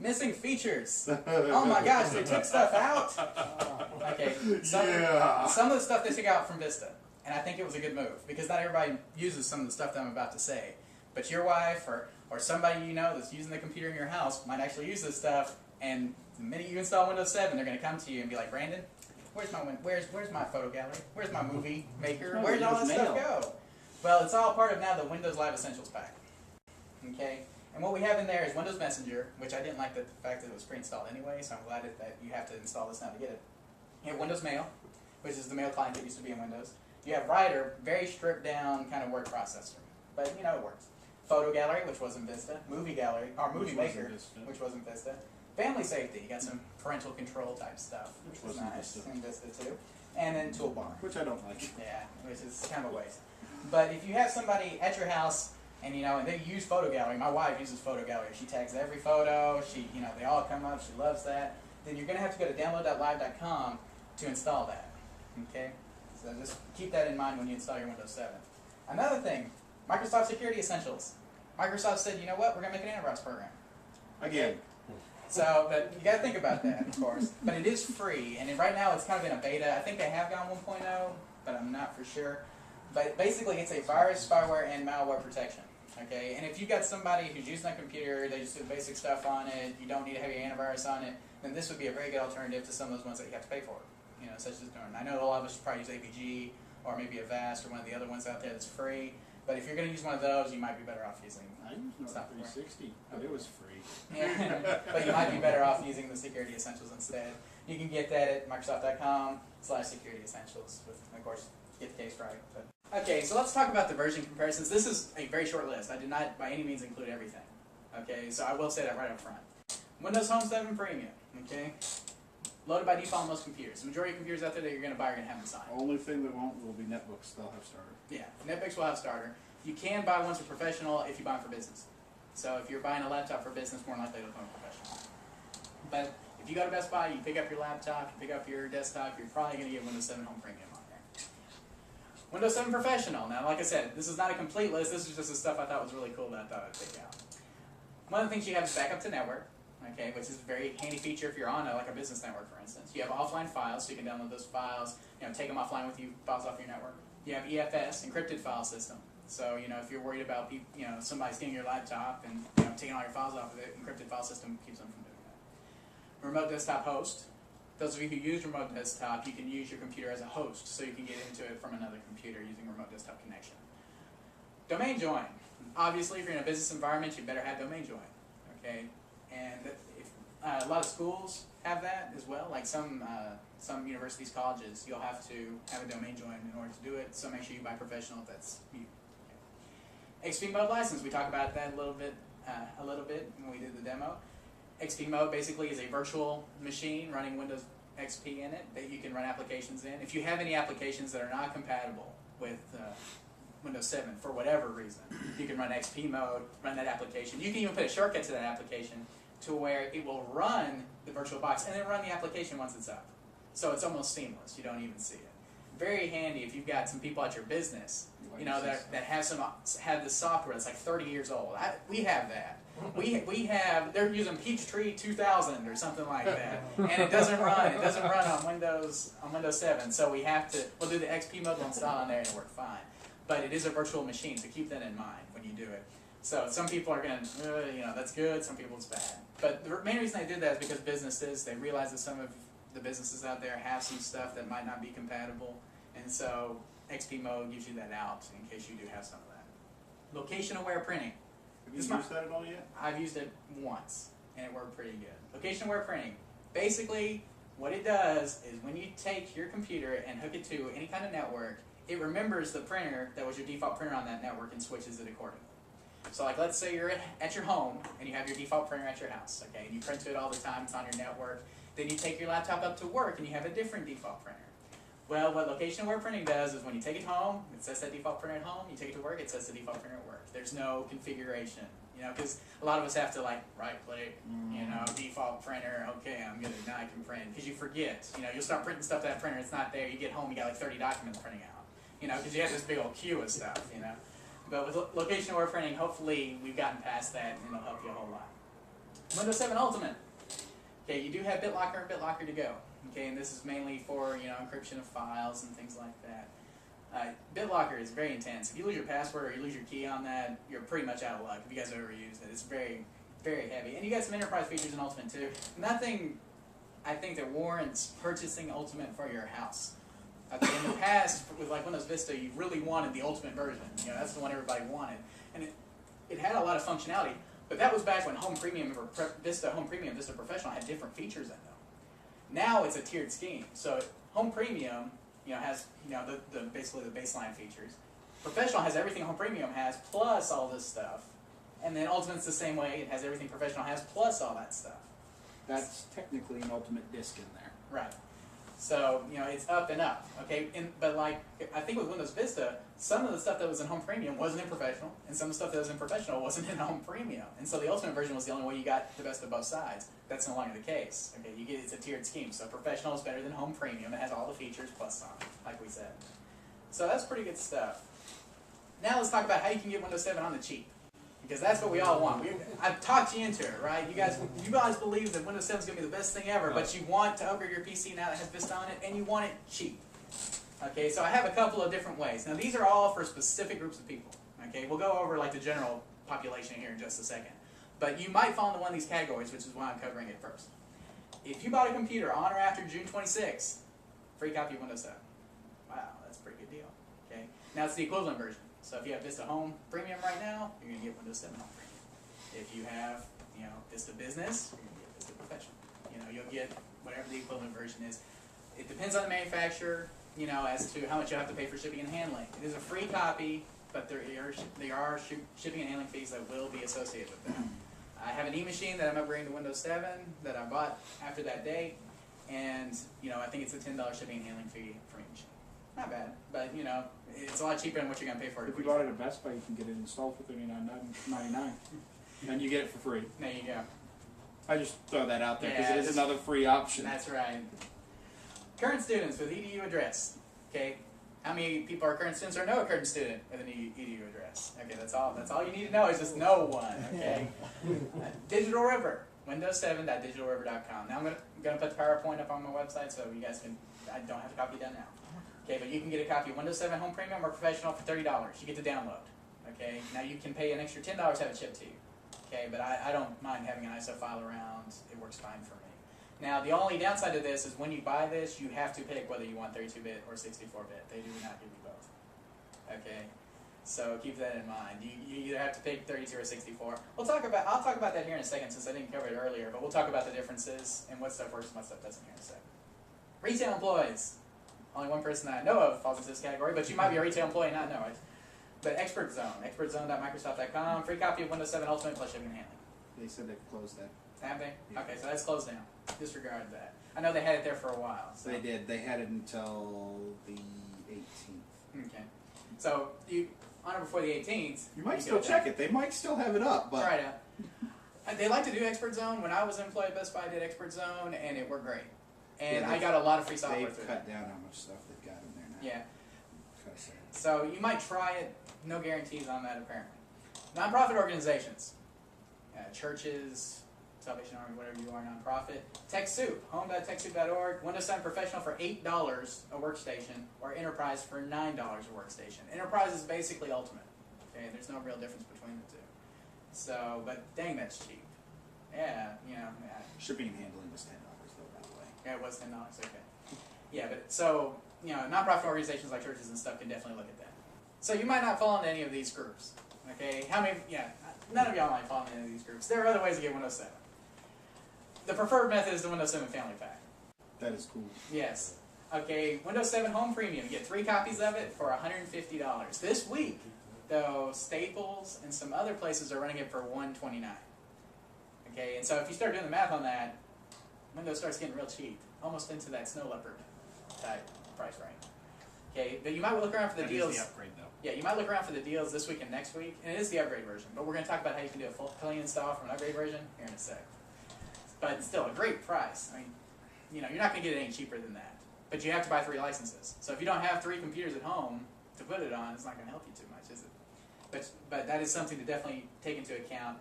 Missing features. Oh my gosh, they took stuff out. Okay, some of the stuff they took out from Vista, and I think it was a good move because not everybody uses some of the stuff that I'm about to say. But your wife or somebody you know that's using the computer in your house might actually use this stuff, and the minute you install Windows 7, they're going to come to you and be like, Brandon, where's my photo gallery? Where's my movie maker? Where'd all this stuff go? Well, it's all part of now the Windows Live Essentials pack. Okay, and what we have in there is Windows Messenger, which I didn't like the fact that it was pre-installed anyway, so I'm glad that you have to install this now to get it. You have Windows Mail, which is the mail client that used to be in Windows. You have Writer, very stripped down kind of word processor, but you know it works. Photo Gallery, which wasn't Vista. Movie Gallery, or Movie Maker, which wasn't Vista. Family Safety, you got some parental control type stuff, which was nice in Vista too. And then Toolbar, which I don't like. Yeah, which is kind of a waste. But if you have somebody at your house, and and they use Photo Gallery. My wife uses Photo Gallery. She tags every photo. They all come up. She loves that. Then you're going to have to go to download.live.com to install that. Okay, so just keep that in mind when you install your Windows 7. Another thing, Microsoft Security Essentials. Microsoft said, you know what, we're going to make an antivirus program. Again. So, but you got to think about that, of course. But it is free, and right now it's kind of in a beta. I think they have gone 1.0, but I'm not for sure. But basically, it's a virus, spyware, and malware protection. Okay, and if you got somebody who's using a computer, they just do basic stuff on it, you don't need to have your antivirus on it, then this would be a very good alternative to some of those ones that you have to pay for. Such as Norton. I know a lot of us probably use AVG or maybe Avast or one of the other ones out there that's free. But if you're going to use one of those, you might be better off using. I used Norton 360, but it was free. Yeah, but you might be better off using the Security Essentials instead. You can get that at Microsoft.com/Security Essentials. Of course, get the case right. But. Okay, so let's talk about the version comparisons. This is a very short list. I did not by any means include everything. Okay, so I will say that right up front. Windows Home 7 Premium. Okay. Loaded by default on most computers. The majority of computers out there that you're going to buy are going to have them signed. Only thing that won't will be netbooks. They'll have starter. Yeah, netbooks will have starter. You can buy ones for professional if you buy them for business. So if you're buying a laptop for business, more likely it'll come professional. But if you go to Best Buy, you pick up your laptop, you pick up your desktop, you're probably going to get Windows 7 Home Premium on there. Windows 7 Professional. Now, like I said, this is not a complete list. This is just the stuff I thought was really cool that I thought I'd pick out. One of the things you have is backup to network. Okay, which is a very handy feature if you're on like a business network, for instance. You have offline files, so you can download those files, take them offline with you, files off your network. You have EFS, encrypted file system. So, if you're worried about somebody stealing your laptop and taking all your files off of it, encrypted file system keeps them from doing that. Remote desktop host. Those of you who use remote desktop, you can use your computer as a host, so you can get into it from another computer using remote desktop connection. Domain join. Obviously, if you're in a business environment, you better have domain join. Okay. And a lot of schools have that as well. Like some universities, colleges, you'll have to have a domain join in order to do it. So make sure you buy professional if that's you. Okay. XP Mode license. We talked about that a little bit when we did the demo. XP Mode basically is a virtual machine running Windows XP in it that you can run applications in. If you have any applications that are not compatible with Windows 7 for whatever reason, you can run XP Mode, run that application. You can even put a shortcut to that application to where it will run the virtual box and then run the application once it's up. So it's almost seamless. You don't even see it. Very handy if you've got some people at your business, that have this software that's like 30 years old. We have that. They're using Peachtree 2000 or something like that, and it doesn't run. It doesn't run on Windows 7. So we'll do the XP Mode, we'll install on there, and it'll work fine. But it is a virtual machine, so keep that in mind when you do it. So some people are going to, that's good, some people it's bad. But the main reason I did that is because businesses, they realize that some of the businesses out there have some stuff that might not be compatible. And so XP Mode gives you that out in case you do have some of that. Location-aware printing. Have you used that at all yet? I've used it once, and it worked pretty good. Location-aware printing. Basically, what it does is when you take your computer and hook it to any kind of network, it remembers the printer that was your default printer on that network and switches it accordingly. So like let's say you're at your home and you have your default printer at your house, okay, and you print to it all the time, it's on your network. Then you take your laptop up to work and you have a different default printer. Well, what location-aware printing does is when you take it home, it says that default printer at home, you take it to work, it says the default printer at work. There's no configuration, because a lot of us have to like right-click, default printer, okay, I'm good, now I can print, because you forget, you'll start printing stuff to that printer, it's not there, you get home, you got like 30 documents printing out, because you have this big old queue of stuff, But with location-aware printing, hopefully we've gotten past that and it'll help you a whole lot. Windows 7 Ultimate. Okay, you do have BitLocker and BitLocker to go. Okay, and this is mainly for encryption of files and things like that. BitLocker is very intense. If you lose your password or you lose your key on that, you're pretty much out of luck. If you guys have ever used it, it's very, very heavy. And you got some enterprise features in Ultimate too. Nothing, I think, that warrants purchasing Ultimate for your house. Okay, in the past, with like Windows Vista, you really wanted the Ultimate version. That's the one everybody wanted, and it had a lot of functionality. But that was back when Home Premium or Vista Home Premium, Vista Professional had different features in them. Now it's a tiered scheme. So Home Premium, has the basically the baseline features. Professional has everything Home Premium has plus all this stuff, and then Ultimate's the same way. It has everything Professional has plus all that stuff. That's technically an Ultimate disc in there. Right. So it's up and up. Okay, but like I think with Windows Vista, some of the stuff that was in Home Premium wasn't in Professional, and some of the stuff that was in Professional wasn't in Home Premium. And so the Ultimate version was the only way you got the best of both sides. That's no longer the case. Okay, it's a tiered scheme. So Professional is better than Home Premium. It has all the features plus some, like we said. So that's pretty good stuff. Now let's talk about how you can get Windows 7 on the cheap. Because that's what we all want. I've talked you into it, right? You guys believe that Windows 7 is going to be the best thing ever, but you want to upgrade your PC now that has Vista on it, and you want it cheap. Okay, so I have a couple of different ways. Now these are all for specific groups of people. Okay, we'll go over like the general population here in just a second. But you might fall into one of these categories, which is why I'm covering it first. If you bought a computer on or after June 26th, free copy of Windows 7. Wow, that's a pretty good deal. Okay, now it's the equivalent version. So if you have Vista Home Premium right now, you're going to get Windows 7 Home Premium. If you have, Vista Business, you're going to get Vista Professional. You'll get whatever the equivalent version is. It depends on the manufacturer, as to how much you have to pay for shipping and handling. It is a free copy, but there are shipping and handling fees that will be associated with that. I have an e-machine that I'm upgrading to Windows 7 that I bought after that date, and I think it's a $10 shipping and handling fee for e-machine. Not bad, but it's a lot cheaper than what you're going to pay for it. If you bought it at Best Buy, you can get it installed for $39.99, and you get it for free. There you go. I just throw that out there because Yeah, it is another free option. That's right. Current students with EDU address. Okay, how many people are current students or know a current student with an EDU address? Okay, that's all. That's all you need to know is just know one. Okay. Digital River. Windows7.digitalriver.com. Now I'm gonna put the PowerPoint up on my website so you guys can. I don't have a copy done now. Okay, but you can get a copy of Windows 7 Home Premium or Professional for $30. You get the download. Okay, now you can pay an extra $10 to have it shipped to you. Okay, but I don't mind having an ISO file around. It works fine for me. Now the only downside to this is when you buy this, you have to pick whether you want 32-bit or 64-bit. They do not give you both. Okay, so keep that in mind. You either have to pick 32 or 64. I'll talk about that here in a second since I didn't cover it earlier. But we'll talk about the differences and what stuff works and what stuff doesn't here in a second. Retail employees. Only one person that I know of falls into this category, but you might be a retail employee and not know it. But Expert Zone, expertzone.microsoft.com, free copy of Windows 7 Ultimate plus shipping and handling. They said they closed that. Have they? Yeah. Okay, so that's closed down. Disregard that. I know they had it there for a while. So. They did. They had it until the 18th. Okay. So, on or before the 18th... You might still check it. They might still have it up, but... Try it out. They like to do Expert Zone. When I was an employee at Best Buy, I did Expert Zone, and it worked great. And I got a lot of free software through They've cut down how much stuff they've got in there now. Yeah. Kind of sad. So you might try it. No guarantees on that, apparently. Nonprofit organizations. Churches, Salvation Army, whatever you are, nonprofit. TechSoup, home.techsoup.org. Windows 7 Professional for $8 a workstation, or Enterprise for $9 a workstation. Enterprise is basically Ultimate. Okay, there's no real difference between the two. So, but dang, that's cheap. Yeah, Shipping and handling was $10 though, by the way. Yeah, it was $10. Okay. Yeah, but so nonprofit organizations like churches and stuff can definitely look at that. So you might not fall into any of these groups. Okay, how many? Yeah, none of y'all might fall into any of these groups. There are other ways to get Windows 7. The preferred method is the Windows 7 Family Pack. That is cool. Yes. Okay, Windows 7 Home Premium. You get 3 copies of it for $150. This week, though, Staples and some other places are running it for $129. Okay, and so if you start doing the math on that, Windows starts getting real cheap, almost into that snow leopard type price range. Okay, but you might look around for the deals. That is the upgrade, though. Yeah, you might look around for the deals this week and next week, and it is the upgrade version. But we're going to talk about how you can do a full clean install from an upgrade version here in a sec. But still, a great price. I mean, you're not going to get it any cheaper than that. But you have to buy 3 licenses. So if you don't have 3 computers at home to put it on, it's not going to help you too much, is it? But that is something to definitely take into account